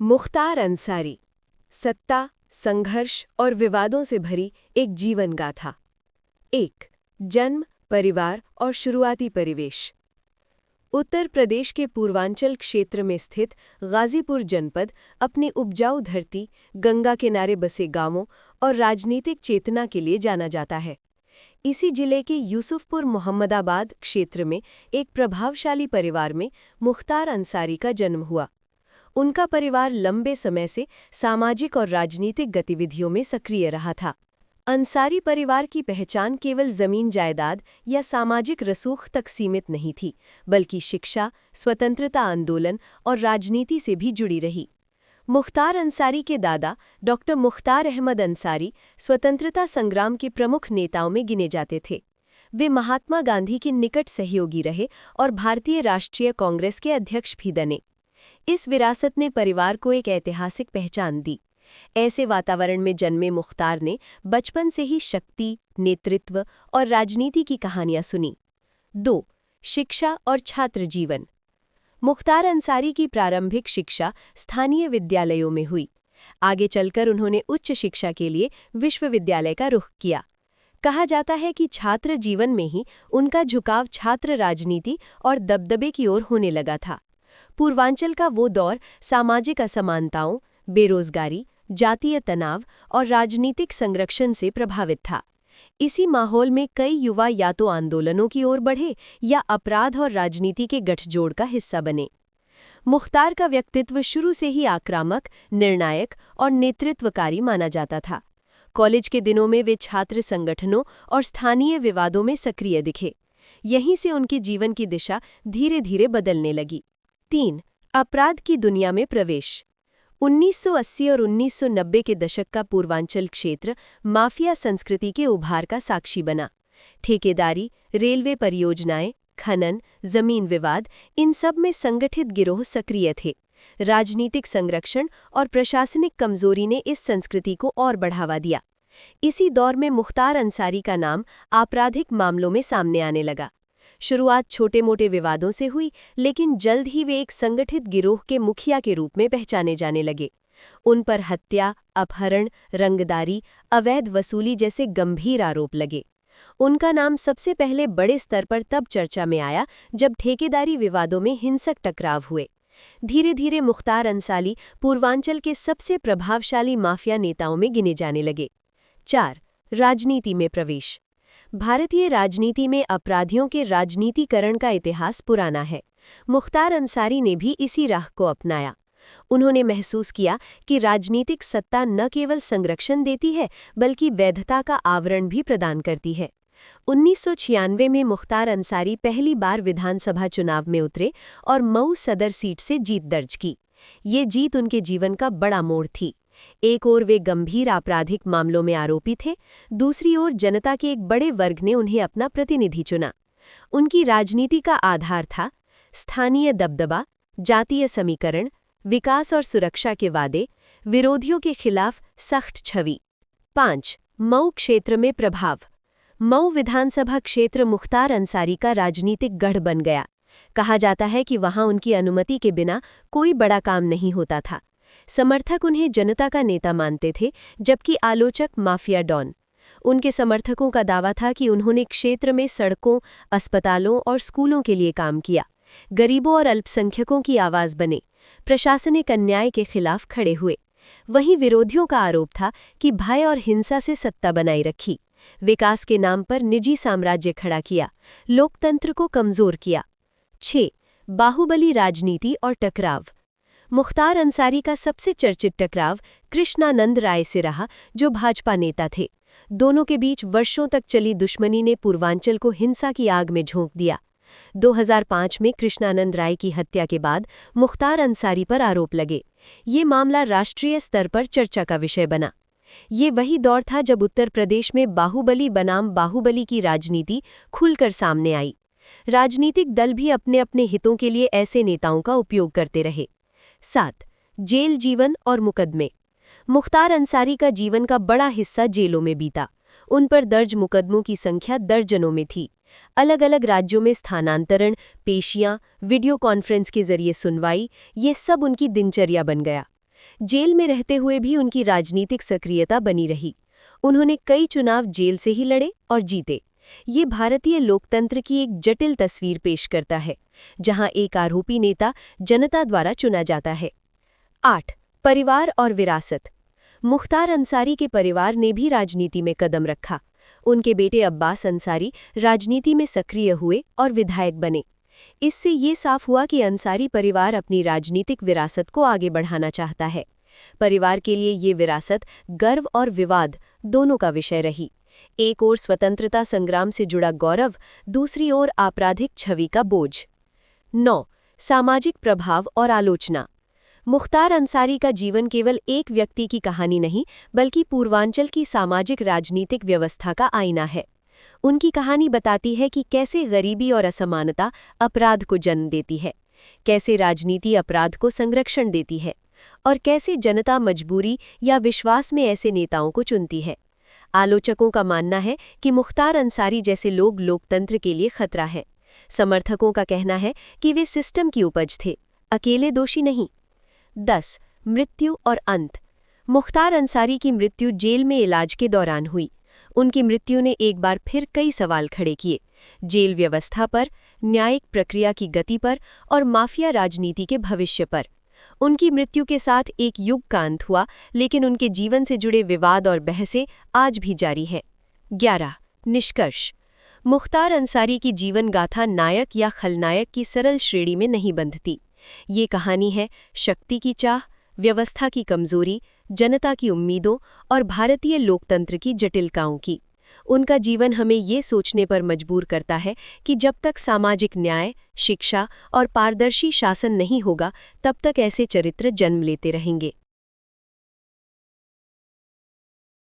मुख्तार अंसारी, सत्ता, संघर्ष और विवादों से भरी एक जीवन गाथा। 1. जन्म, परिवार और शुरुआती परिवेश। उत्तर प्रदेश के पूर्वांचल क्षेत्र में स्थित गाजीपुर जनपद अपनी उपजाऊ धरती, गंगा किनारे बसे गांवों और राजनीतिक चेतना के लिए जाना जाता है। इसी जिले के यूसुफपुर मोहम्मदाबाद क्षेत्र में एक प्रभावशाली परिवार में मुख्तार अंसारी का जन्म हुआ। उनका परिवार लंबे समय से सामाजिक और राजनीतिक गतिविधियों में सक्रिय रहा था। अंसारी परिवार की पहचान केवल जमीन जायदाद या सामाजिक रसूख तक सीमित नहीं थी, बल्कि शिक्षा, स्वतंत्रता आंदोलन और राजनीति से भी जुड़ी रही। मुख्तार अंसारी के दादा डॉक्टर मुख्तार अहमद अंसारी स्वतंत्रता संग्राम के प्रमुख नेताओं में गिने जाते थे। वे महात्मा गांधी के निकट सहयोगी रहे और भारतीय राष्ट्रीय कांग्रेस के अध्यक्ष भी बने। इस विरासत ने परिवार को एक ऐतिहासिक पहचान दी। ऐसे वातावरण में जन्मे मुख्तार ने बचपन से ही शक्ति, नेतृत्व और राजनीति की कहानियां सुनी। 2. शिक्षा और छात्र जीवन। मुख्तार अंसारी की प्रारंभिक शिक्षा स्थानीय विद्यालयों में हुई। आगे चलकर उन्होंने उच्च शिक्षा के लिए विश्वविद्यालय का रुख किया। कहा जाता है कि छात्र जीवन में ही उनका झुकाव छात्र राजनीति और दबदबे की ओर होने लगा था। पूर्वांचल का वो दौर सामाजिक असमानताओं, बेरोजगारी, जातीय तनाव और राजनीतिक संरक्षण से प्रभावित था। इसी माहौल में कई युवा या तो आंदोलनों की ओर बढ़े या अपराध और राजनीति के गठजोड़ का हिस्सा बने। मुख्तार का व्यक्तित्व शुरू से ही आक्रामक, निर्णायक और नेतृत्वकारी माना जाता था। कॉलेज के दिनों में वे छात्र संगठनों और स्थानीय विवादों में सक्रिय दिखे। यहीं से उनके जीवन की दिशा धीरे धीरे बदलने लगी। 3. अपराध की दुनिया में प्रवेश। 1980 और 1990 के दशक का पूर्वांचल क्षेत्र माफिया संस्कृति के उभार का साक्षी बना। ठेकेदारी, रेलवे परियोजनाएं, खनन, जमीन विवाद, इन सब में संगठित गिरोह सक्रिय थे। राजनीतिक संरक्षण और प्रशासनिक कमजोरी ने इस संस्कृति को और बढ़ावा दिया। इसी दौर में मुख्तार अंसारी का नाम आपराधिक मामलों में सामने आने लगा। शुरुआत छोटे मोटे विवादों से हुई, लेकिन जल्द ही वे एक संगठित गिरोह के मुखिया के रूप में पहचाने जाने लगे। उन पर हत्या, अपहरण, रंगदारी, अवैध वसूली जैसे गंभीर आरोप लगे। उनका नाम सबसे पहले बड़े स्तर पर तब चर्चा में आया जब ठेकेदारी विवादों में हिंसक टकराव हुए। धीरे धीरे मुख्तार अंसारी पूर्वांचल के सबसे प्रभावशाली माफिया नेताओं में गिने जाने लगे। 4. राजनीति में प्रवेश। भारतीय राजनीति में अपराधियों के राजनीतिकरण का इतिहास पुराना है। मुख्तार अंसारी ने भी इसी राह को अपनाया। उन्होंने महसूस किया कि राजनीतिक सत्ता न केवल संरक्षण देती है, बल्कि वैधता का आवरण भी प्रदान करती है। 1996 में मुख्तार अंसारी पहली बार विधानसभा चुनाव में उतरे और मऊ सदर सीट से जीत दर्ज की। ये जीत उनके जीवन का बड़ा मोड़ थी। एक ओर वे गंभीर आपराधिक मामलों में आरोपी थे, दूसरी ओर जनता के एक बड़े वर्ग ने उन्हें अपना प्रतिनिधि चुना। उनकी राजनीति का आधार था स्थानीय दबदबा, जातीय समीकरण, विकास और सुरक्षा के वादे, विरोधियों के खिलाफ सख्त छवि। 5. मऊ क्षेत्र में प्रभाव। मऊ विधानसभा क्षेत्र मुख्तार अंसारी का राजनीतिक गढ़ बन गया। कहा जाता है कि वहां उनकी अनुमति के बिना कोई बड़ा काम नहीं होता था। समर्थक उन्हें जनता का नेता मानते थे, जबकि आलोचक माफिया डॉन। उनके समर्थकों का दावा था कि उन्होंने क्षेत्र में सड़कों, अस्पतालों और स्कूलों के लिए काम किया, गरीबों और अल्पसंख्यकों की आवाज बने, प्रशासनिक अन्याय के खिलाफ खड़े हुए। वहीं विरोधियों का आरोप था कि भय और हिंसा से सत्ता बनाई रखी, विकास के नाम पर निजी साम्राज्य खड़ा किया, लोकतंत्र को कमजोर किया। 6. बाहुबली राजनीति और टकराव। मुख्तार अंसारी का सबसे चर्चित टकराव कृष्णानंद राय से रहा, जो भाजपा नेता थे। दोनों के बीच वर्षों तक चली दुश्मनी ने पूर्वांचल को हिंसा की आग में झोंक दिया। 2005 में कृष्णानंद राय की हत्या के बाद मुख्तार अंसारी पर आरोप लगे। ये मामला राष्ट्रीय स्तर पर चर्चा का विषय बना। ये वही दौर था जब उत्तर प्रदेश में बाहुबली बनाम बाहुबली की राजनीति खुलकर सामने आई। राजनीतिक दल भी अपने अपने हितों के लिए ऐसे नेताओं का उपयोग करते रहे। 7. जेल जीवन और मुकदमे। मुख्तार अंसारी का जीवन का बड़ा हिस्सा जेलों में बीता। उन पर दर्ज मुकदमों की संख्या दर्जनों में थी। अलग अलग राज्यों में स्थानांतरण, पेशियां, वीडियो कॉन्फ्रेंस के जरिए सुनवाई, ये सब उनकी दिनचर्या बन गया। जेल में रहते हुए भी उनकी राजनीतिक सक्रियता बनी रही। उन्होंने कई चुनाव जेल से ही लड़े और जीते। ये भारतीय लोकतंत्र की एक जटिल तस्वीर पेश करता है, जहां एक आरोपी नेता जनता द्वारा चुना जाता है। 8. परिवार और विरासत। मुख्तार अंसारी के परिवार ने भी राजनीति में कदम रखा। उनके बेटे अब्बास अंसारी राजनीति में सक्रिय हुए और विधायक बने। इससे ये साफ हुआ कि अंसारी परिवार अपनी राजनीतिक विरासत को आगे बढ़ाना चाहता है। परिवार के लिए ये विरासत गर्व और विवाद दोनों का विषय रही। एक ओर स्वतंत्रता संग्राम से जुड़ा गौरव, दूसरी ओर आपराधिक छवि का बोझ। 9. सामाजिक प्रभाव और आलोचना। मुख्तार अंसारी का जीवन केवल एक व्यक्ति की कहानी नहीं, बल्कि पूर्वांचल की सामाजिक राजनीतिक व्यवस्था का आईना है। उनकी कहानी बताती है कि कैसे गरीबी और असमानता अपराध को जन्म देती है, कैसे राजनीति अपराध को संरक्षण देती है, और कैसे जनता मजबूरी या विश्वास में ऐसे नेताओं को चुनती है। आलोचकों का मानना है कि मुख्तार अंसारी जैसे लोग लोकतंत्र के लिए खतरा हैं। समर्थकों का कहना है कि वे सिस्टम की उपज थे, अकेले दोषी नहीं। 10. मृत्यु और अंत। मुख्तार अंसारी की मृत्यु जेल में इलाज के दौरान हुई। उनकी मृत्यु ने एक बार फिर कई सवाल खड़े किए, जेल व्यवस्था पर, न्यायिक प्रक्रिया की गति पर और माफिया राजनीति के भविष्य पर। उनकी मृत्यु के साथ एक युग का अंत हुआ, लेकिन उनके जीवन से जुड़े विवाद और बहसें आज भी जारी हैं। 11. निष्कर्ष। मुख्तार अंसारी की जीवन गाथा नायक या खलनायक की सरल श्रेणी में नहीं बंधती। ये कहानी है शक्ति की चाह, व्यवस्था की कमजोरी, जनता की उम्मीदों और भारतीय लोकतंत्र की जटिलताओं की। उनका जीवन हमें ये सोचने पर मजबूर करता है कि जब तक सामाजिक न्याय, शिक्षा और पारदर्शी शासन नहीं होगा, तब तक ऐसे चरित्र जन्म लेते रहेंगे।